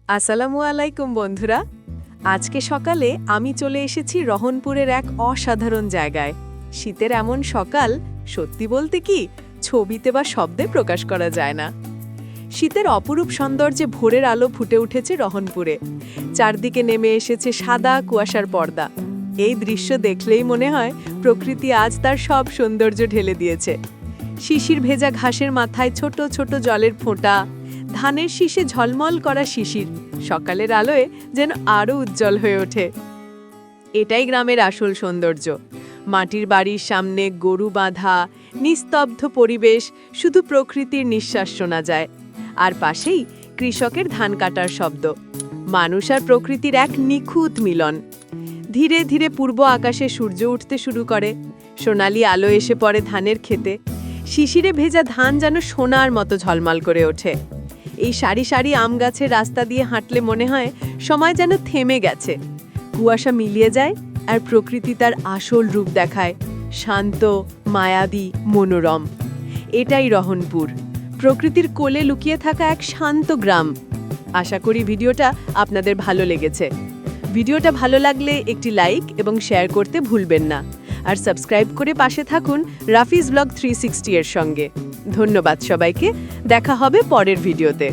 আসসালামু আলাইকুম বন্ধুরা। আজকে সকালে আমি চলে এসেছি রহনপুরের এক অসাধারণ জায়গায়। শীতের এমন সকাল সত্যি বলতে কি ছবিতে বা শব্দে প্রকাশ করা যায় না। শীতের অপরূপ সৌন্দর্যে ভোরের আলো ফুটে উঠেছে রহনপুরে। চারদিকে নেমে এসেছে সাদা কুয়াশার পর্দা। এই দৃশ্য দেখলেই মনে হয় প্রকৃতি আজ তার সব সৌন্দর্য ঢেলে দিয়েছে। শিশির ভেজা ঘাসের মাথায় ছোট ছোট জলের ফোঁটা, ধানের শীষে ঝলমল করা শিশির সকালের আলোয় যেন আরও উজ্জ্বল হয়ে ওঠে। এটাই গ্রামের আসল সৌন্দর্য। মাটির বাড়ির সামনে গরু বাঁধা, নিস্তব্ধ পরিবেশ, শুধু প্রকৃতির নিঃশ্বাস শোনা যায়। আর পাশেই কৃষকের ধান কাটার শব্দ। মানুষ আর প্রকৃতির এক নিখুঁত মিলন। ধীরে ধীরে পূর্ব আকাশে সূর্য উঠতে শুরু করে। সোনালি আলো এসে পড়ে ধানের ক্ষেতে। শিশিরে ভেজা ধান যেন সোনার মতো ঝলমল করে ওঠে। এই সারি সারি আম গাছের রাস্তা দিয়ে হাঁটলে মনে হয় সময় যেন থেমে গেছে। কুয়াশা মিলিয়ে যায় আর প্রকৃতি তার আসল রূপ দেখায়, শান্ত, মায়াবী, মনোরম। এটাই রহনপুর, প্রকৃতির কোলে লুকিয়ে থাকা এক শান্ত গ্রাম। আশা করি ভিডিওটা আপনাদের ভালো লেগেছে। ভিডিওটা ভালো লাগলে একটি লাইক এবং শেয়ার করতে ভুলবেন না। আর সাবস্ক্রাইব করে পাশে থাকুন রাফিজ ব্লগ 360 এর সঙ্গে। ধন্যবাদ সবাইকে। দেখা হবে পরের ভিডিওতে।